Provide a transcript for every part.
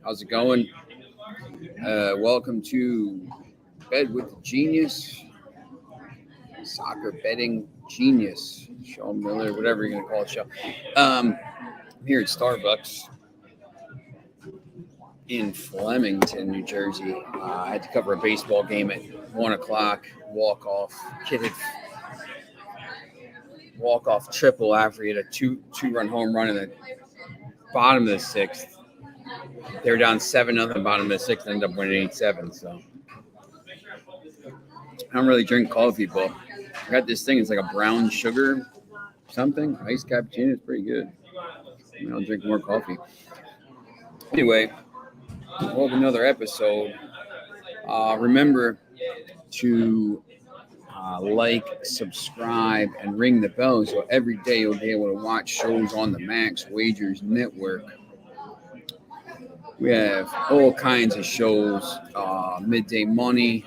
How's it going? Welcome to Bed with the Genius, Soccer Betting Genius, Sean Miller, whatever you're going to call it, show. I'm here at Starbucks in Flemington, New Jersey. I had to cover a baseball game at 1 o'clock, walk-off. Kid had walk-off triple after he had a two-run home run in the bottom of the sixth. They were down 7-0 bottom of the sixth, ended up winning 8-7. So I don't really drink coffee, but I got this thing. It's like a brown sugar something. Iced cappuccino. It's pretty good. I'll drink more coffee. Anyway, welcome to another episode. Remember to like, subscribe, and ring the bell so every day you'll be able to watch shows on the Max Wagers Network. We have all kinds of shows, Midday Money,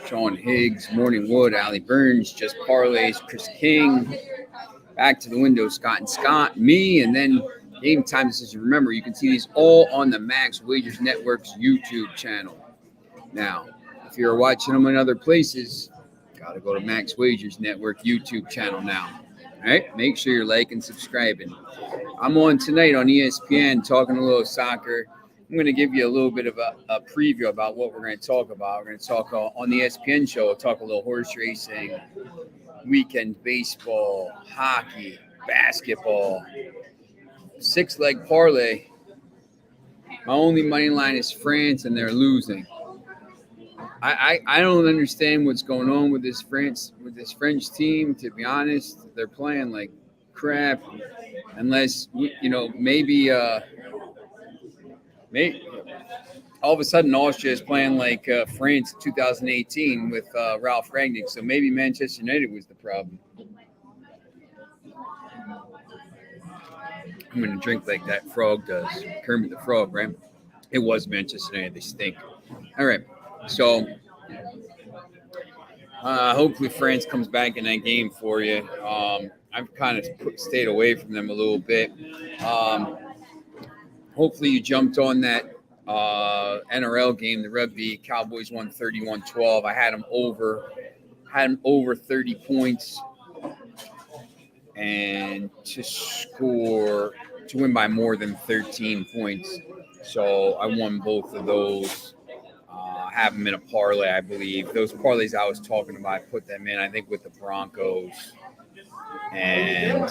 Sean Higgs, Morning Wood, Allie Burns, Just Parlays, Chris King, Back to the Window, Scott and Scott, me, and then Game Time Decision. Remember, you can see these all on the Max Wagers Network's YouTube channel. Now, if you're watching them in other places, got to go to Max Wagers Network YouTube channel now. All right, make sure you're liking, subscribing. I'm on tonight on ESPN talking a little soccer. I'm going to give you a little bit of a preview about what we're going to talk about. We're going to talk on the ESPN show. We'll talk a little horse racing, weekend baseball, hockey, basketball, six-leg parlay. My only money line is France, and they're losing. I don't understand what's going on with this French team. To be honest, they're playing like crap. Unless maybe all of a sudden Austria is playing like France 2018 with Ralph Rangnick. So maybe Manchester United was the problem. I'm going to drink like that frog does. Kermit the Frog, right? It was Manchester United. They stink. All right. So hopefully France comes back in that game for you. I've kind of stayed away from them a little bit. Hopefully you jumped on that NRL game, the rugby. Cowboys won 31-12. I had them over 30 points and to win by more than 13 points. So I won both of those. Have them in a parlay, I believe. Those parlays I was talking about, I put them in, I think, with the Broncos and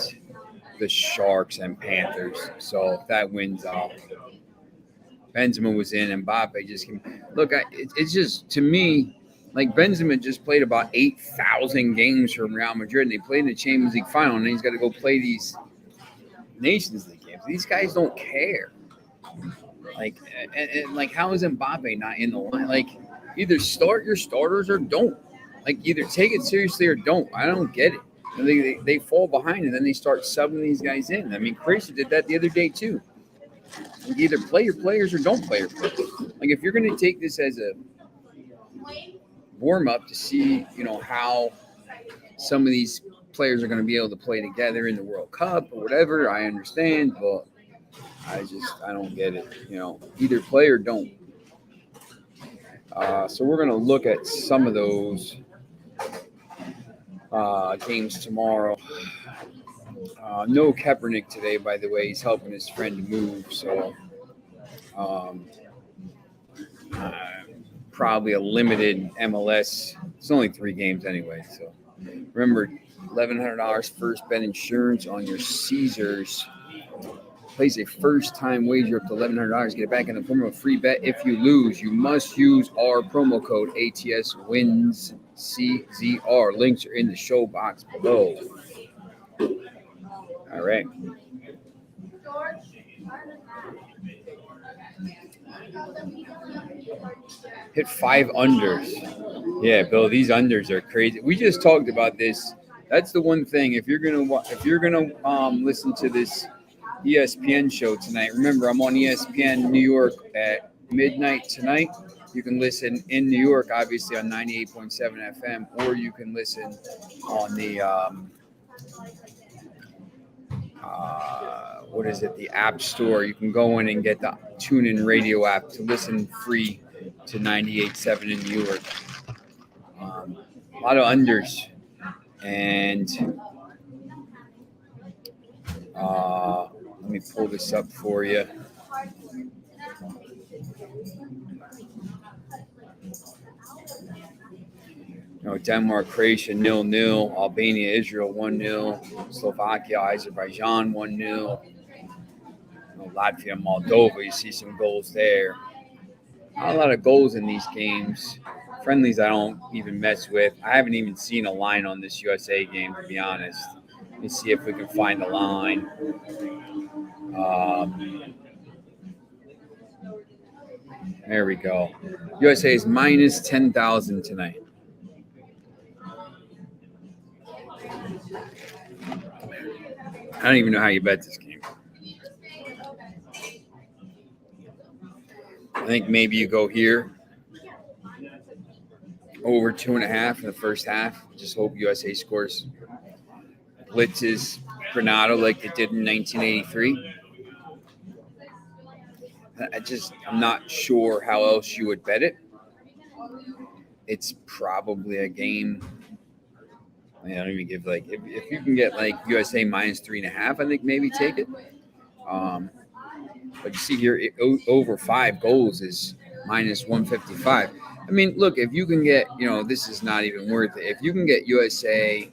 the Sharks and Panthers. So if that wins out, Benzema was in, Mbappe just came. Look, it's just, to me, like Benzema just played about 8,000 games for Real Madrid, and they played in the Champions League final, and then he's got to go play these Nations League games. These guys don't care. Like, and like, how is Mbappe not in the line? Like, either start your starters or don't. Like, either take it seriously or don't. I don't get it. They fall behind and then they start subbing these guys in. I mean, Croatia did that the other day too. Like, either play your players or don't play your players. Like, if you're going to take this as a warm up to see, how some of these players are going to be able to play together in the World Cup or whatever, I understand, but I don't get it. Either play or don't. So we're going to look at some of those games tomorrow. No Kaepernick today, by the way. He's helping his friend move. So probably a limited MLS. It's only 3 games anyway. So remember, $1,100 first bet insurance on your Caesars. Place a first-time wager up to $1,100. Get it back in the form of a free bet. If you lose, you must use our promo code ATSWINS CZR. Links are in the show box below. All right. Hit 5 unders. Yeah, Bill, these unders are crazy. We just talked about this. That's the one thing. If you're gonna listen to this ESPN show tonight. Remember, I'm on ESPN New York at midnight tonight. You can listen in New York, obviously, on 98.7 FM, or you can listen on the what is it? The App Store. You can go in and get the TuneIn Radio app to listen free to 98.7 in New York. A lot of unders, and let me pull this up for you. Denmark, Croatia 0-0, Albania, Israel 1-0, Slovakia, Azerbaijan 1-0, Latvia, Moldova. You see some goals there. Not a lot of goals in these games. Friendlies I don't even mess with. I haven't even seen a line on this USA game, to be honest. Let me see if we can find a line. There we go. USA is minus 10,000 tonight. I don't even know how you bet this game. I think maybe you go here. Over 2.5 in the first half. Just hope USA scores. Blitzes Granada like it did in 1983. I'm not sure how else you would bet it. It's probably a game. I don't even give if you can get USA minus 3.5, I think maybe take it. But you see here, over 5 goals is minus 155. I mean, look, if you can get, this is not even worth it. If you can get USA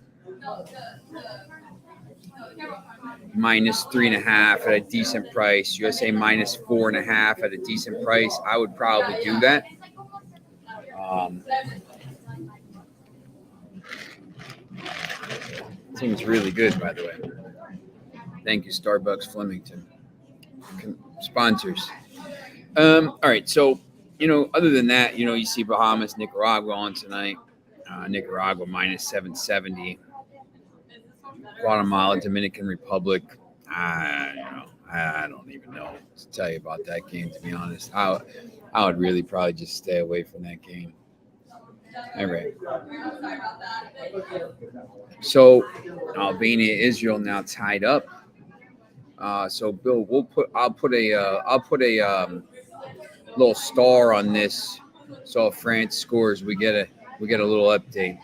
minus 3.5 at a decent price, USA minus 4.5 at a decent price, I would probably do that. Seems really good, by the way. Thank you, Starbucks Flemington. Sponsors. All right, so, other than that, you see Bahamas, Nicaragua on tonight. Nicaragua minus 770. Guatemala, Dominican Republic. I don't even know to tell you about that game, to be honest. I would really probably just stay away from that game. All right. So Albania, Israel now tied up. So Bill, I'll put a little star on this. So if France scores, we get a little update.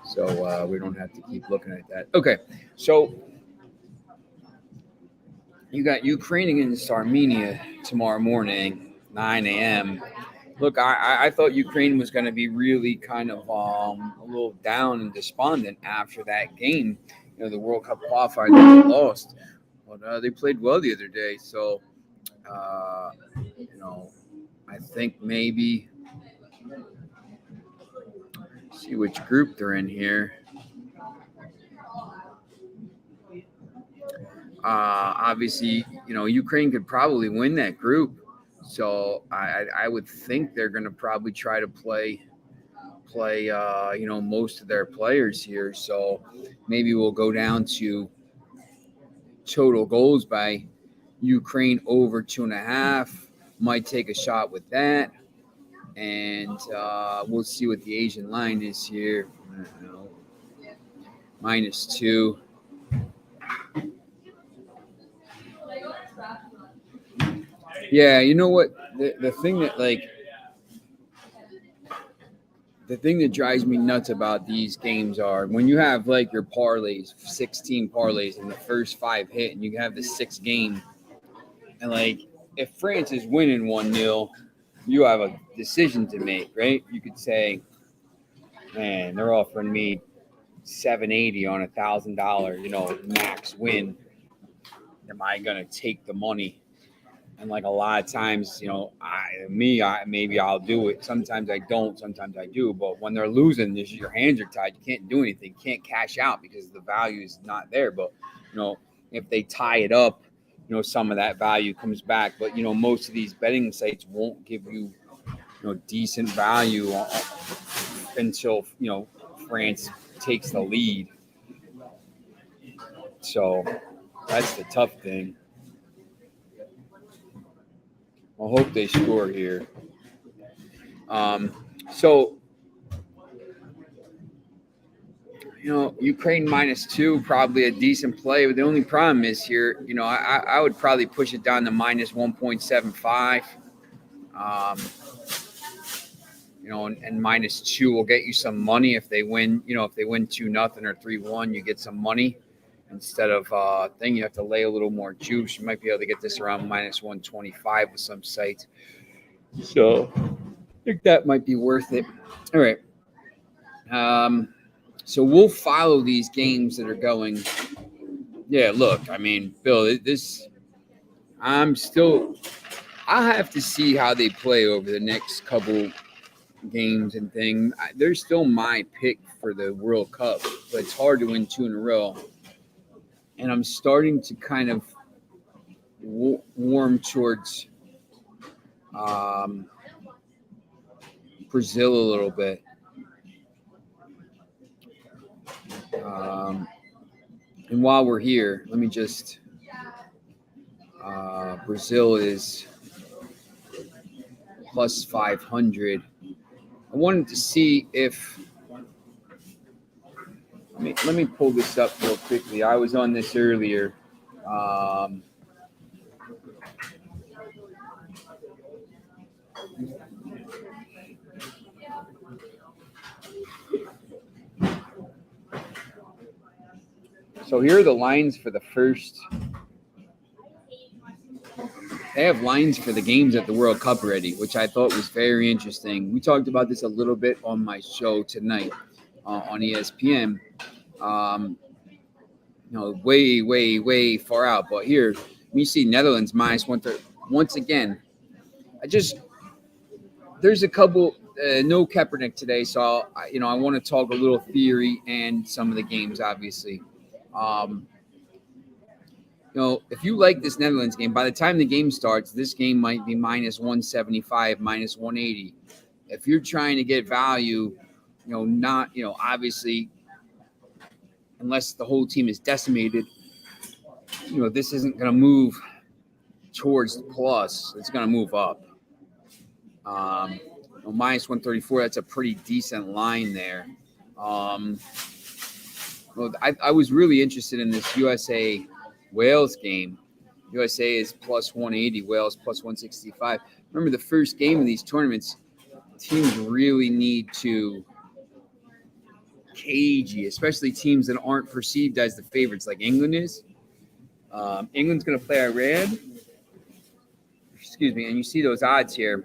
So we don't have to keep looking at that. Okay, so you got Ukraine against Armenia tomorrow morning, 9 a.m. Look, I thought Ukraine was going to be really kind of a little down and despondent after that game. The World Cup qualifier that they lost. But they played well the other day. So, I think maybe see which group they're in here. Obviously, Ukraine could probably win that group. So I would think they're going to probably try to play, most of their players here. So maybe we'll go down to total goals by Ukraine over 2.5. Might take a shot with that. And we'll see what the Asian line is here. I don't know. -2. Yeah, you know what? The thing that drives me nuts about these games are when you have your parlays, 16 parlays, and the first 5 hit, and you have the 6th game, and if France is winning 1-0, you have a decision to make, right? You could say, man, they're offering me $780 on $1,000, max win. Am I gonna take the money? And a lot of times, maybe I'll do it. Sometimes I don't. Sometimes I do. But when they're losing, your hands are tied. You can't do anything. You can't cash out because the value is not there. But if they tie it up, some of that value comes back. But most of these betting sites won't give you, decent value until France takes the lead. So that's the tough thing. I hope they score here. So Ukraine -2, probably a decent play. But the only problem is here, I would probably push it down to -1.75. And -2 will get you some money if they win. If they win 2-0 or 3-1, you get some money instead of thing. You have to lay a little more juice. You might be able to get this around -125 with some sites. So I think that might be worth it. All right. So we'll follow these games that are going. Yeah, look, I mean, Bill, I have to see how they play over the next couple games and thing. They're still my pick for the World Cup, but it's hard to win 2 in a row. And I'm starting to kind of warm towards Brazil a little bit. And while we're here, let me just Brazil is plus 500. I wanted to see if let me pull this up real quickly. I was on this earlier. So here are the lines for the first. They have lines for the games at the World Cup already, which I thought was very interesting. We talked about this a little bit on my show tonight on ESPN. Way, way, way far out. But here, you see Netherlands -130. Once again, there's a couple. No Kaepernick today, so I want to talk a little theory and some of the games, obviously. If you like this Netherlands game, by the time the game starts, this game might be -175, -180. If you're trying to get value, obviously, unless the whole team is decimated, this isn't going to move towards the plus. It's going to move up. -134, that's a pretty decent line there. I was really interested in this USA Wales game. USA is plus 180, Wales plus 165. Remember, the first game of these tournaments, teams really need to cage you, especially teams that aren't perceived as the favorites like England is. England's going to play Iran. Excuse me. And you see those odds here,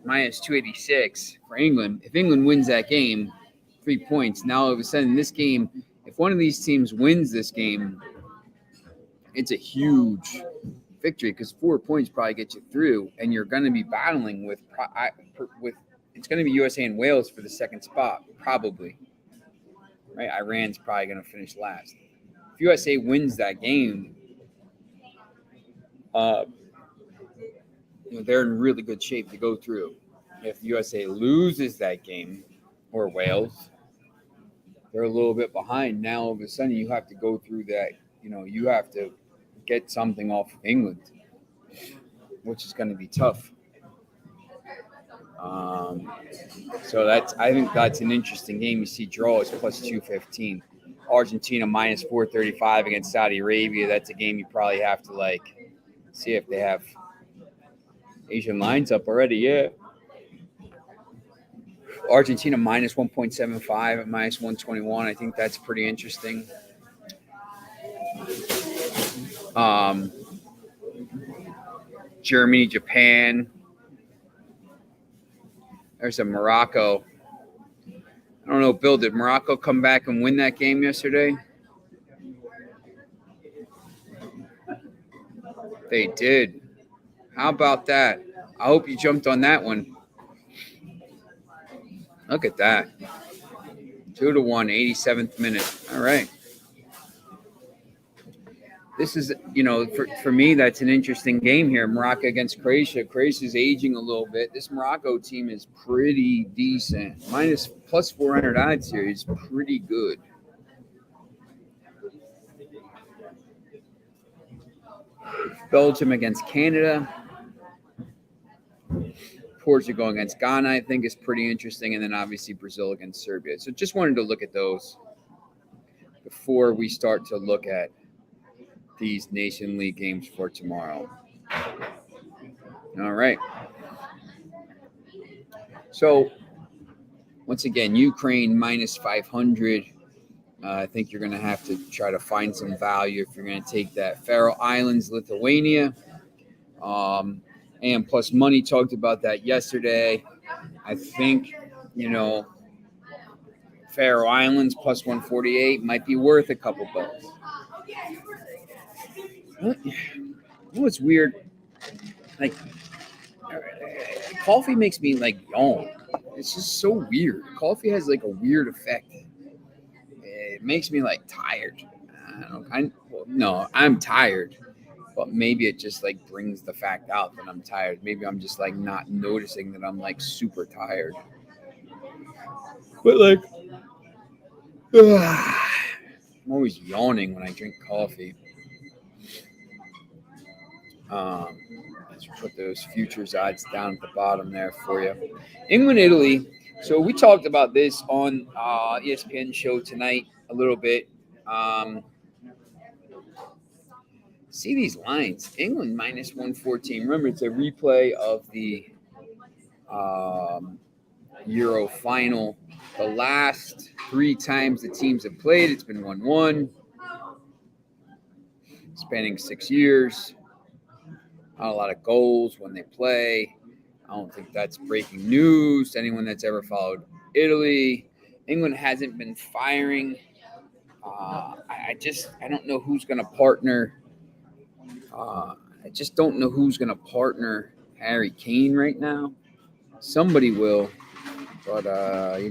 -286 for England. If England wins that game, 3 points. Now, all of a sudden, this game, if one of these teams wins this game, it's a huge victory because 4 points probably get you through, and you're going to be battling with it's going to be USA and Wales for the second spot, probably. Right? Iran's probably going to finish last. If USA wins that game, they're in really good shape to go through. If USA loses that game, or Wales, they're a little bit behind. Now, all of a sudden, you have to go through that. You have to get something off of England, which is going to be tough. So I think that's an interesting game. You see draw is plus 215. Argentina -435 against Saudi Arabia. That's a game you probably have to see if they have Asian lines up already. Yeah. Argentina -1.75 at -121. I think that's pretty interesting. Germany, Japan. There's a Morocco. I don't know, Bill, did Morocco come back and win that game yesterday? They did. How about that? I hope you jumped on that one. Look at that. 2-1, 87th minute. All right. This is, for me, that's an interesting game here. Morocco against Croatia. Croatia's aging a little bit. This Morocco team is pretty decent. Plus 400 odds here is pretty good. Belgium against Canada. Portugal against Ghana, I think, is pretty interesting. And then obviously Brazil against Serbia. So just wanted to look at those. before we start to look at these Nation League games for tomorrow. All right. So, once again, Ukraine minus 500. I think you're going to have to try to find some value if you're going to take that. Faroe Islands, Lithuania. And plus money, talked about that yesterday. I think, Faroe Islands plus 148 might be worth a couple bucks. What's weird? Like, coffee makes me yawn. It's just so weird. Coffee has a weird effect. It makes me tired. I don't know. I'm tired, but maybe it just brings the fact out that I'm tired. Maybe I'm just not noticing that I'm super tired. But I'm always yawning when I drink coffee. Let's put those futures odds down at the bottom there for you. England, Italy. So we talked about this on ESPN show tonight a little bit. See these lines. England minus 114. Remember, it's a replay of the Euro final. The last 3 times the teams have played, it's been 1-1. Spanning 6 years. Not a lot of goals when they play. I don't think that's breaking news to anyone that's ever followed Italy. England hasn't been firing. I don't know who's going to partner. I just don't know who's going to partner Harry Kane right now. Somebody will, but I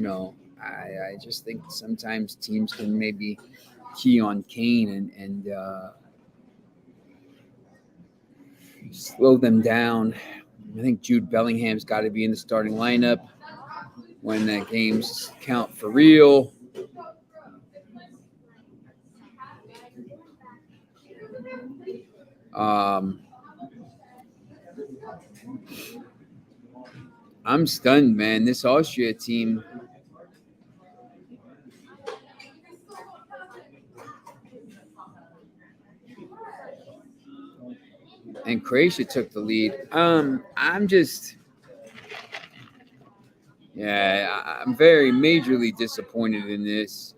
just think sometimes teams can maybe key on Kane and slow them down. I think Jude Bellingham's got to be in the starting lineup when the games count for real. I'm stunned, man. This Austria team. And Croatia took the lead. I'm very majorly disappointed in this.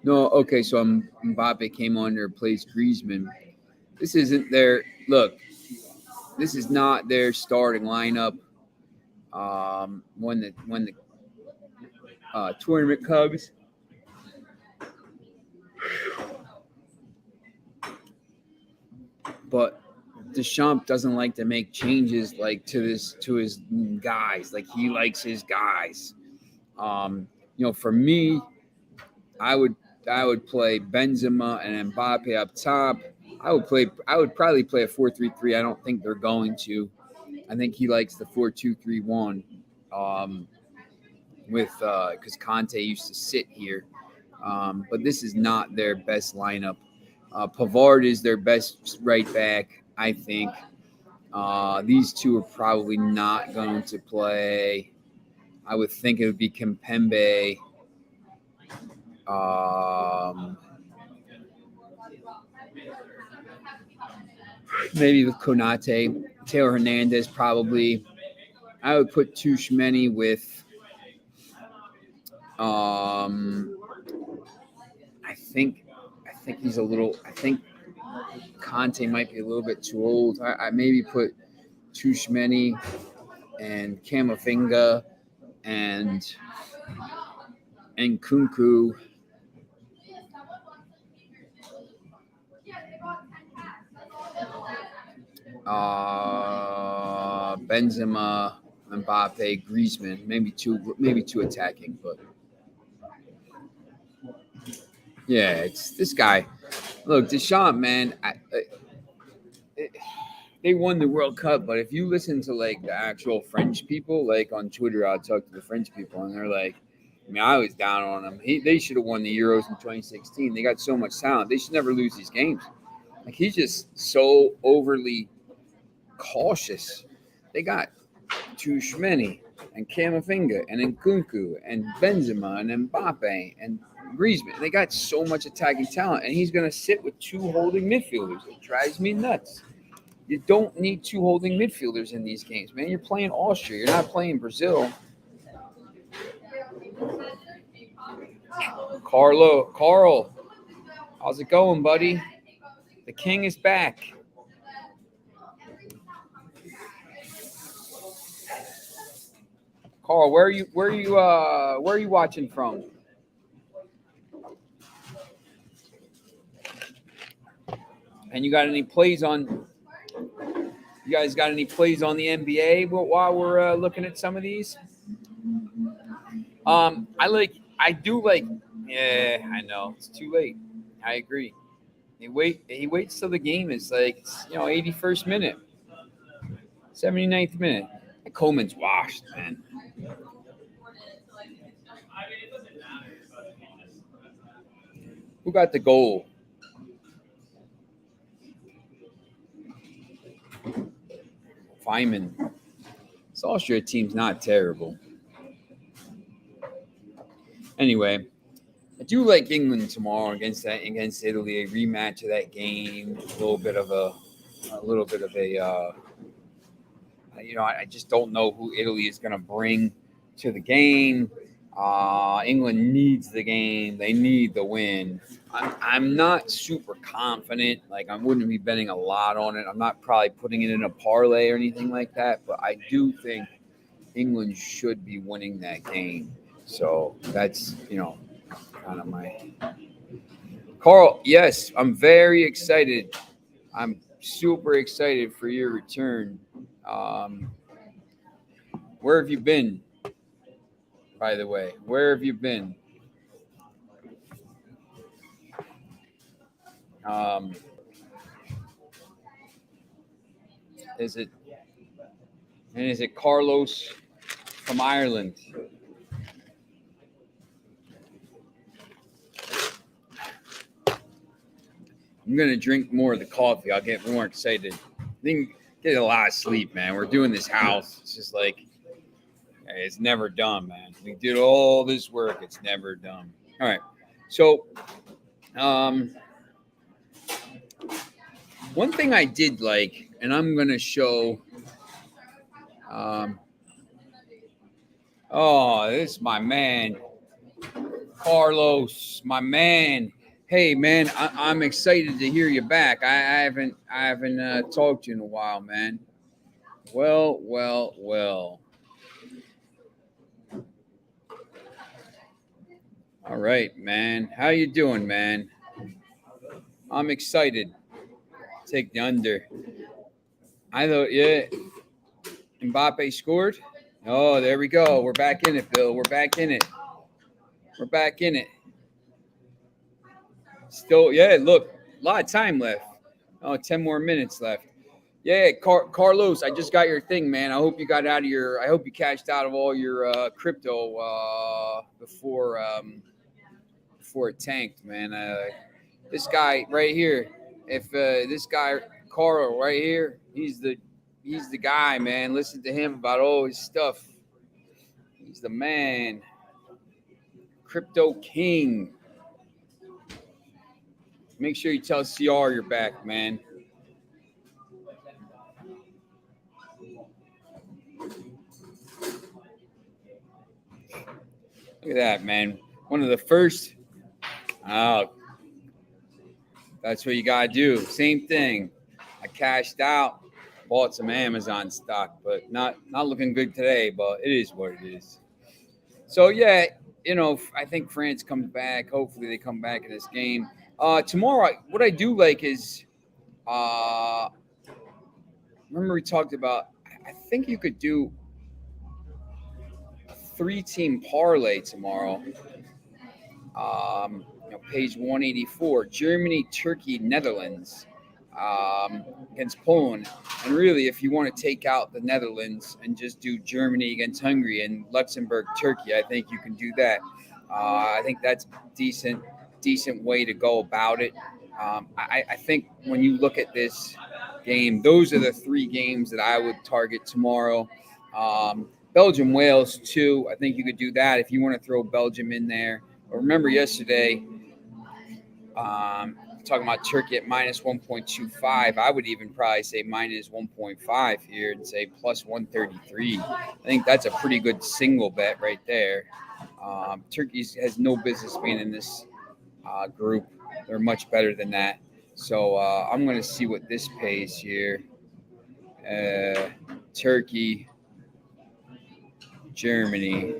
No, okay, so Mbappe came on there, plays Griezmann. This isn't their look. This is not their starting lineup. When the tournament comes. But Deschamps doesn't like to make changes to his guys. He likes his guys. For me, I would play Benzema and Mbappe up top. I would probably play a 4-3-3. I don't think they're going to. I think he likes the 4-2-3-1. Because Conte used to sit here. But this is not their best lineup. Pavard is their best right back, I think. These two are probably not going to play. I would think it would be Kimpembe. Maybe with Konate. Taylor Hernandez probably. I would put Tuchmeni with I think he's a little. I think Conte might be a little bit too old. I maybe put Tuchmeni and Camavinga and Nkunku. Benzema, Mbappe, Griezmann, maybe two attacking, but yeah, it's this guy. Look, Deschamps, man, they won the World Cup, but if you listen to the actual French people, on Twitter, I'll talk to the French people, and they're like, I was down on them. They should have won the Euros in 2016. They got so much talent. They should never lose these games. He's just so overly cautious. They got Tuchmeni, and Camavinga and Nkunku and Benzema and Mbappe and Griezmann. They got so much attacking talent, and he's going to sit with two holding midfielders. It drives me nuts. You don't need two holding midfielders in these games, man. You're playing Austria. You're not playing Brazil. Carl, how's it going, buddy? The king is back. Carl, where are you watching from? And you got any plays on? You guys got any plays on the NBA while we're looking at some of these? I do like. Yeah, I know it's too late. I agree. He waits till the game is like 81st minute, 79th minute. Coleman's washed, man. Who got the goal? Feynman. This Austria team's not terrible. Anyway, I do like England tomorrow against Italy. A rematch of that game. A little bit of a I just don't know who Italy is going to bring to the game. England needs the game. They need the win. I'm not super confident. Like, I wouldn't be betting a lot on it. I'm not probably putting it in a parlay or anything like that. But I do think England should be winning that game. So that's, kind of my... Carl, yes, I'm very excited. I'm super excited for your return. Where have you been, by the way? Where have you been? Is it Carlos from Ireland? I'm gonna drink more of the coffee. I'll get more excited. I think get a lot of sleep, man. We're doing this house. It's just like it's never done, man. We did all this work. It's never done. All right. So, one thing I did like, and I'm gonna show. This is my man, Carlos, my man. Hey, man, I'm excited to hear you back. I haven't talked to you in a while, man. Well. All right, man. How you doing, man? I'm excited. Take the under. I thought, yeah. Mbappe scored. Oh, there we go. We're back in it, Bill. We're back in it. Still, yeah, look, a lot of time left. Oh, 10 more minutes left. Yeah, Carlos, I just got your thing, man. I hope you cashed out of all your crypto before it tanked, man. This guy right here, if this guy Carl right here, he's the guy, man. Listen to him about all his stuff. He's the man. Crypto King. Make sure you tell CR you're back, man. Look at that, man. One of the first. Oh, that's what you got to do. Same thing. I cashed out, bought some Amazon stock, but not looking good today, but it is what it is. So, yeah, I think France comes back. Hopefully they come back in this game. Tomorrow, what I do like is, remember we talked about, I think you could do a 3-team parlay tomorrow. Page 184, Germany, Turkey, Netherlands against Poland. And really, if you want to take out the Netherlands and just do Germany against Hungary and Luxembourg, Turkey, I think you can do that. I think that's decent way to go about it. I think when you look at this game, those are the 3 games that I would target tomorrow. Belgium, Wales, 2. I think you could do that if you want to throw Belgium in there. But remember yesterday, talking about Turkey at minus 1.25. I would even probably say minus 1.5 here and say plus 133. I think that's a pretty good single bet right there. Turkey has no business being in this group. They're much better than that. So I'm going to see what this pays here. Turkey, Germany,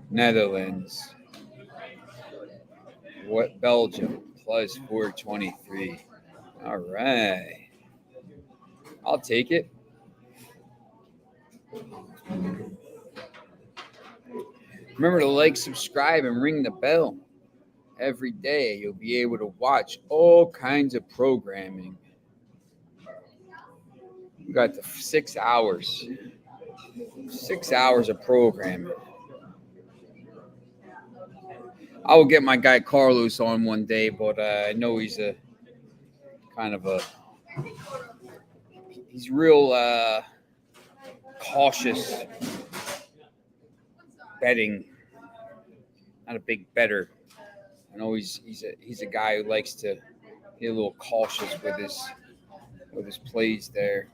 Netherlands, what Belgium plus 423. All right. I'll take it. Remember to like, subscribe, and ring the bell. Every day you'll be able to watch all kinds of programming. We got the 6 hours. 6 hours of programming. I will get my guy Carlos on one day, but I know he's a kind of a he's real cautious betting. Not a big bettor. I know he's a guy who likes to be a little cautious with his plays there.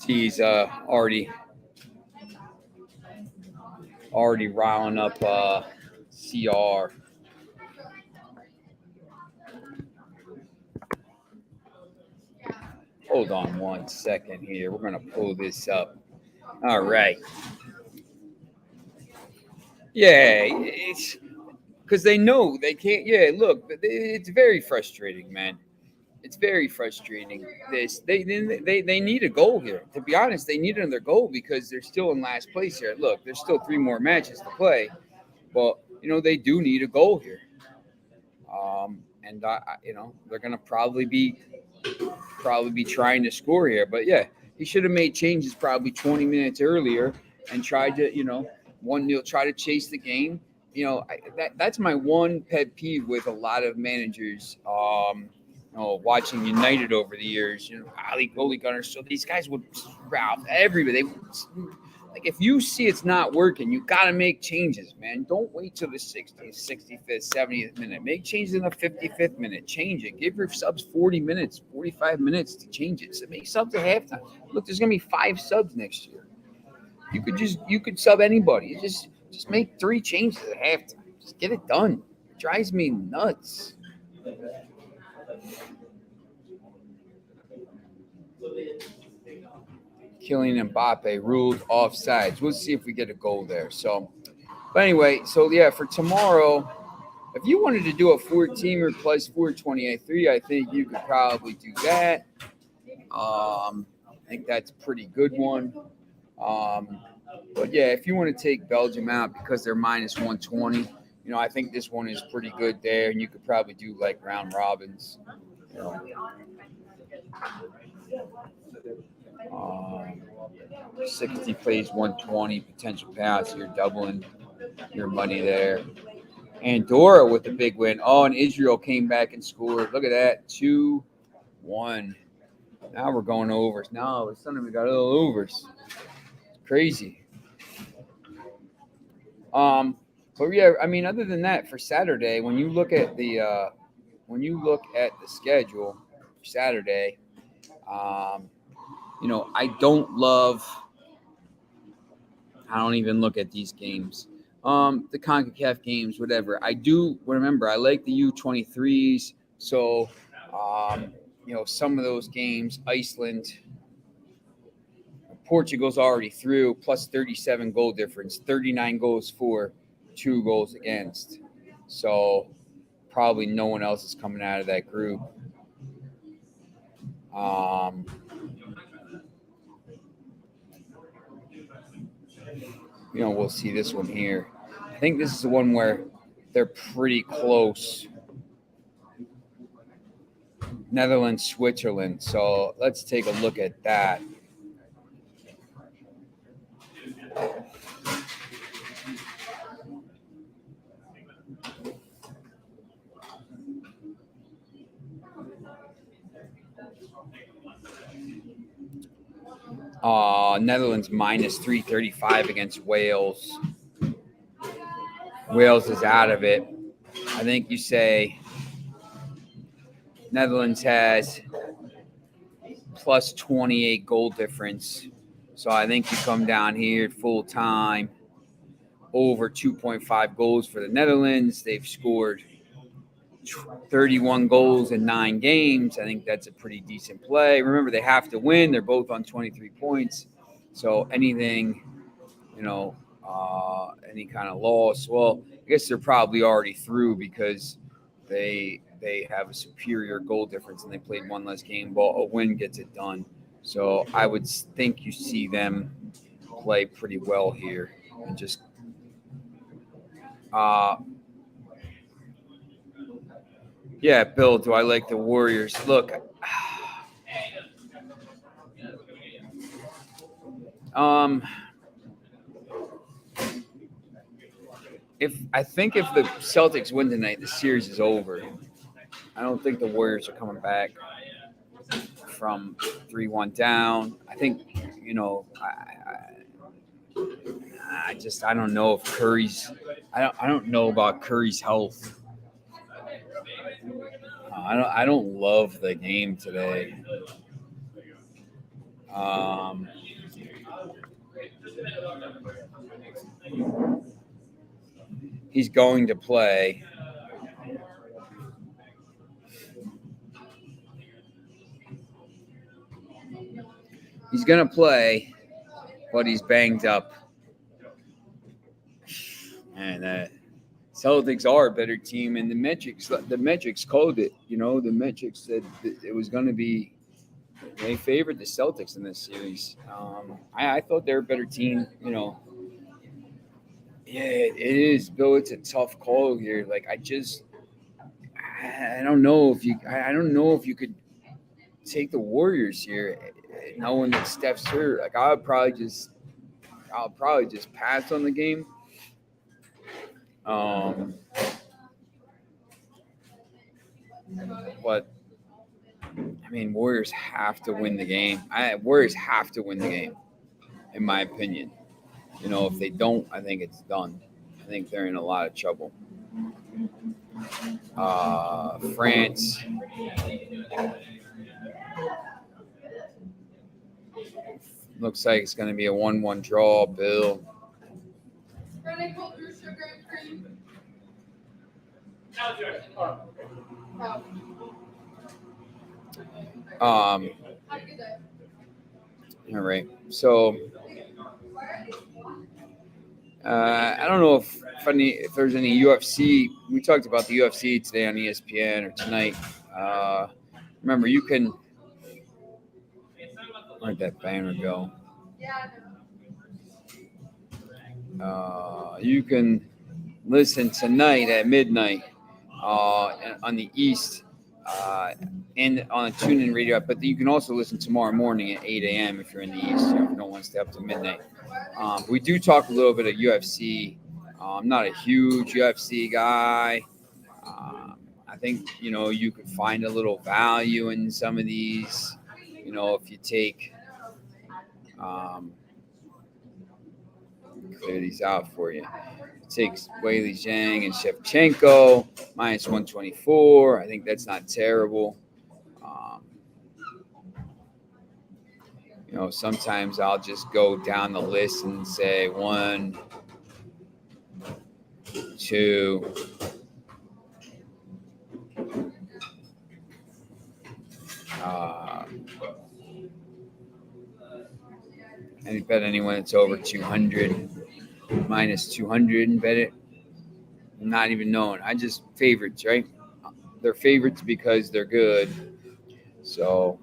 He's already riling up CR. Hold on 1 second here. We're going to pull this up. All right. Yeah, it's because they know they can't. Yeah, look, it's very frustrating, man. It's very frustrating. They need a goal here. To be honest, they need another goal because they're still in last place here. Look, there's still 3 more matches to play, but they do need a goal here. And they're gonna probably be trying to score here. But yeah, he should have made changes probably 20 minutes earlier and tried to 1-0 try to chase the game. That's my one pet peeve with a lot of managers. Watching United over the years, Ali goalie Gunners. So these guys would Ralph, everybody. Like if you see it's not working, you got to make changes, man. Don't wait till the 60th, 65th, 70th minute. Make changes in the 55th minute. Change it. Give your subs 40 minutes, 45 minutes to change it. So make subs at halftime. Look, there's gonna be 5 subs next year. You could sub anybody. Just make 3 changes at halftime. Just get it done. It drives me nuts. Kylian Mbappe ruled offsides. We'll see if we get a goal there. So, but anyway, for tomorrow, if you wanted to do a 4-teamer plus 428.3, I think you could probably do that. I think that's a pretty good one. But yeah, if you want to take Belgium out because they're minus 120, I think this one is pretty good there, and you could probably do like round robins. 60 plays 120 potential pass. You're doubling your money there. Andorra with the big win. Oh, and Israel came back and scored. Look at that, 2-1. Now we're going overs. Now suddenly we got a little overs. Crazy. But yeah, I mean, other than that, for Saturday, when you look at the schedule for Saturday, I don't even look at these games. The CONCACAF games, whatever. I do remember I like the U23s. So, some of those games, Iceland, Portugal's already through, plus 37 goal difference, 39 goals for, 2 goals against. So, probably no one else is coming out of that group. We'll see this one here. I think this is the one where they're pretty close. Netherlands, Switzerland. So let's take a look at that. Netherlands minus 335 against Wales. Wales is out of it. I think you say Netherlands has plus 28 goal difference. So I think you come down here full time, over 2.5 goals for the Netherlands. They've scored 31 goals in 9 games. I think that's a pretty decent play. Remember, they have to win. They're both on 23 points. So anything, any kind of loss, well, I guess they're probably already through because they have a superior goal difference and they played one less game. But a win gets it done. So I would think you see them play pretty well here and just yeah, Bill, do I like the Warriors? Look, if the Celtics win tonight, the series is over. I don't think the Warriors are coming back from 3-1 down. I think, I don't know if Curry's. I don't know about Curry's health. I don't love the game today. He's going to play. He's going to play, but he's banged up. And Celtics are a better team, and the metrics called it. The metrics said that it was going to be. They favored the Celtics in this series. I thought they were a better team. Yeah, it is, Bill. It's a tough call here. Like I don't know if you. I don't know if you could take the Warriors here, knowing that Steph's hurt. Like I'll probably just pass on the game. But I mean, Warriors have to win the game. Warriors have to win the game, in my opinion. If they don't, I think it's done. I think they're in a lot of trouble. France. Looks like it's going to be a 1-1 draw, Bill. All right. So I don't know if there's any UFC. We talked about the UFC today on ESPN or tonight. Remember, you can. Where'd that banner go? You can listen tonight at midnight on the East and on a TuneIn radio app. But you can also listen tomorrow morning at 8 a.m. if you're in the East. If you don't want to stay up to midnight. We do talk a little bit of UFC. I'm not a huge UFC guy. I think, you could find a little value in some of these. If you take clear these out for you. It takes Weili Zhang and Shevchenko minus 124. I think that's not terrible. Sometimes I'll just go down the list and say 1, 2. And bet anyone that's over 200, minus 200, and bet it. Not even knowing. I just favorites, right? They're favorites because they're good. So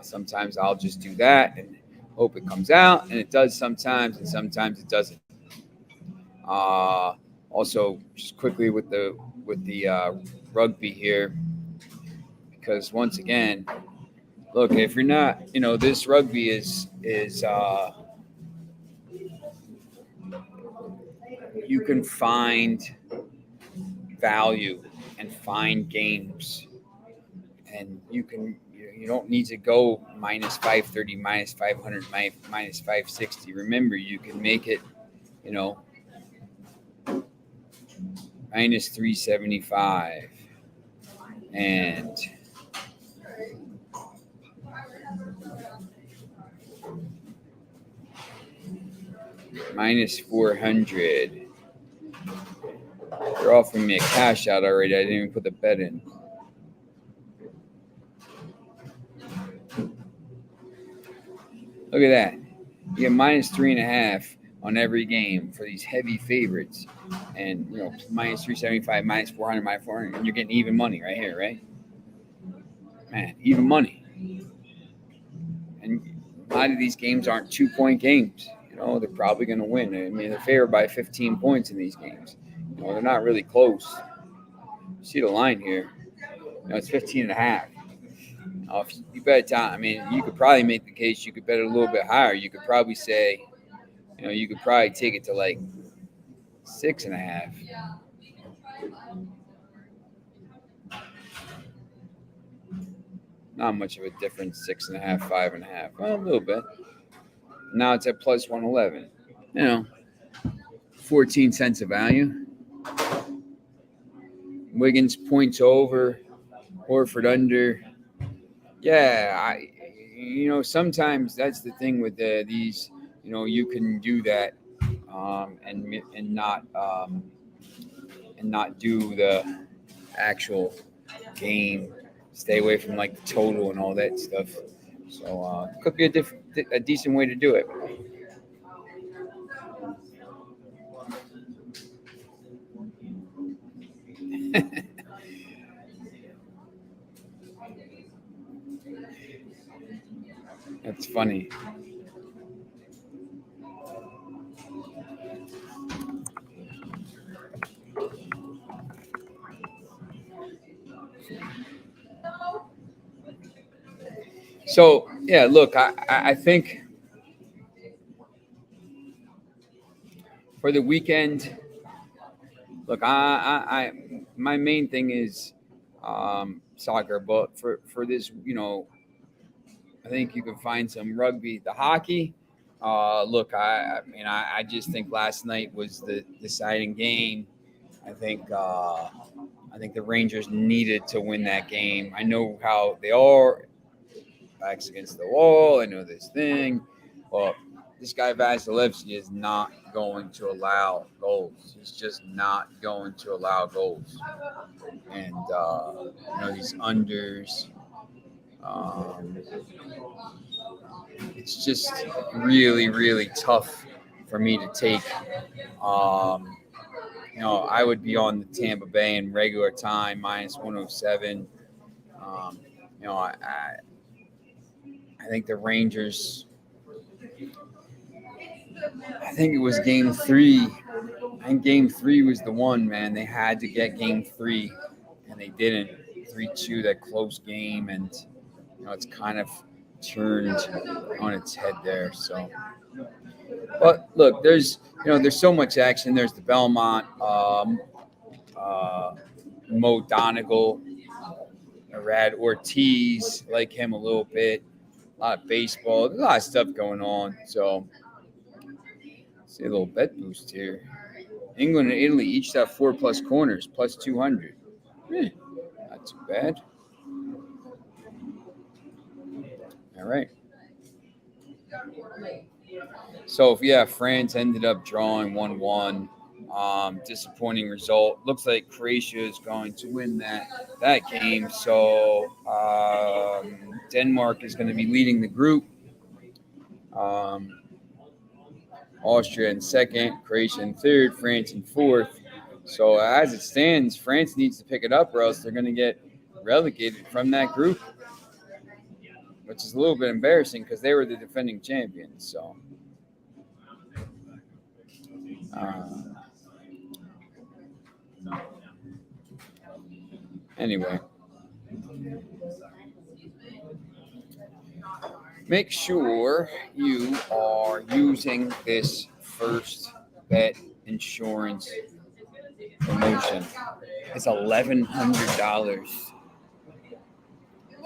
sometimes I'll just do that and hope it comes out, and it does sometimes, and sometimes it doesn't. Also, just quickly with the rugby here, because once again, look, if you're not, this rugby is you can find value and find games and you don't need to go minus 530, minus 500, minus 560. Remember, you can make it, minus 375 and minus 400. They're offering me a cash out already. I didn't even put the bet in. Look at that. You get minus 3.5 on every game for these heavy favorites. And, minus 375, minus 400, minus 400. And you're getting even money right here, right? Man, even money. And a lot of these games aren't 2-point games. They're probably going to win. I mean, they're favored by 15 points in these games. They're not really close. You see the line here. It's 15.5. If you bet down, I mean, you could probably make the case you could bet it a little bit higher. You could probably say, you could probably take it to like 6.5. Not much of a difference, 6.5, 5.5. Well, a little bit. Now it's at plus 111. 14 cents of value. Wiggins points over, Horford under. Yeah, sometimes that's the thing with these. You can do that and not do the actual game. Stay away from like the total and all that stuff. So could be a decent way to do it. That's funny. So yeah, look, I think for the weekend, look, my main thing is soccer, but for this, I think you can find some rugby. The hockey, look, I just think last night was the deciding game. I think the Rangers needed to win that game. I know how they are, backs against the wall. I know this thing. Well, this guy Vasilevsky is not going to allow goals. He's just not going to allow goals. And these unders. It's just really, really tough for me to take. I would be on the Tampa Bay in regular time, minus 107. I think the Rangers, I think it was game 3. I think game 3 was the one, man. They had to get game 3, and they didn't. 3-2, that close game, and, it's kind of turned on its head there. So, but look, there's so much action. There's the Belmont, Mo Donegal, Arad Ortiz, like him a little bit. A lot of baseball. There's a lot of stuff going on. So, see a little bet boost here. England and Italy each have 4+ corners, plus 200. Not too bad. All right. So, France ended up drawing 1-1. Disappointing result. Looks like Croatia is going to win that game. So Denmark is going to be leading the group. Austria in second, Croatia in third, France in fourth. So as it stands, France needs to pick it up, or else they're going to get relegated from that group, which is a little bit embarrassing because they were the defending champions. So. Anyway, make sure you are using this first bet insurance promotion. It's $1,100.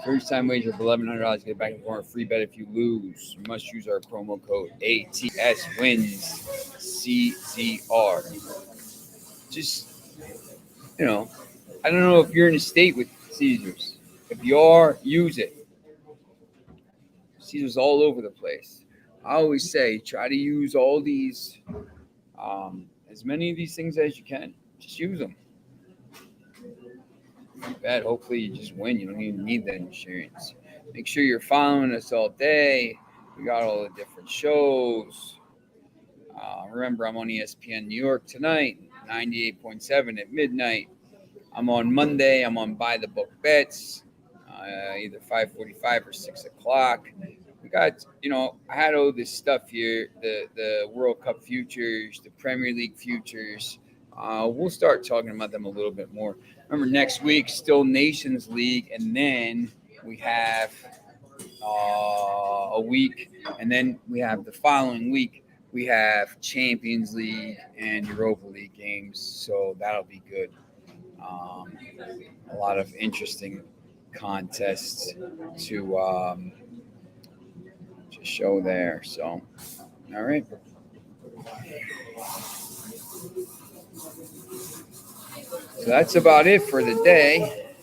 First time wager of $1,100. Get back in for a free bet if you lose. You must use our promo code ATSWINS CZR. Just, I don't know if you're in a state with Caesars. If you are, use it. Caesars all over the place. I always say try to use all these, as many of these things as you can. Just use them. Bet. Hopefully you just win. You don't even need that insurance. Make sure you're following us all day. We got all the different shows. Remember, I'm on ESPN New York tonight, 98.7 at midnight. I'm on Monday. I'm on Buy the Book Bets, either 5:45 or 6 o'clock. We got, I had all this stuff here, the World Cup futures, the Premier League futures. We'll start talking about them a little bit more. Remember, next week, still Nations League, and then we have a week, and then we have the following week, we have Champions League and Europa League games, so that'll be good. A lot of interesting contests to show there. So, all right. So that's about it for the day.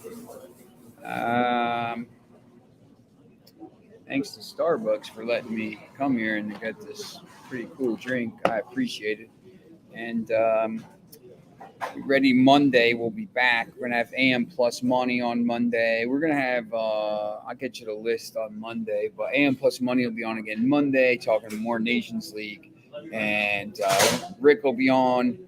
Thanks to Starbucks for letting me come here and get this pretty cool drink. I appreciate it. And ready Monday. We'll be back. We're going to have AM Plus Money on Monday. We're going to have, I'll get you the list on Monday, but AM Plus Money will be on again Monday, talking more Nations League. And Rick will be on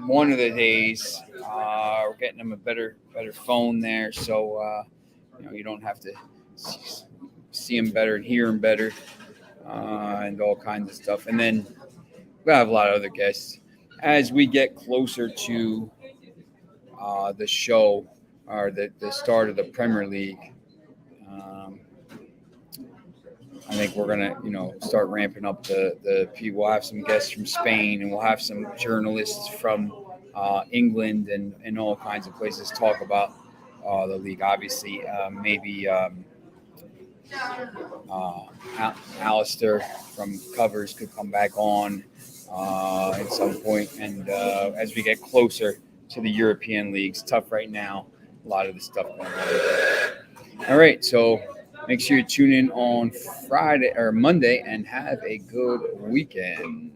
one of the days. We're getting him a better phone there, so you don't have to see him better and hear him better, and all kinds of stuff. And then we'll have a lot of other guests as we get closer to the show or the start of the Premier League. I think we're gonna, start ramping up the people. We'll have some guests from Spain, and we'll have some journalists from England and all kinds of places talk about the league. Obviously, maybe Alistair from Covers could come back on at some point. And as we get closer to the European leagues, tough right now. A lot of the stuff going on. All right, so make sure you tune in on Friday or Monday and have a good weekend.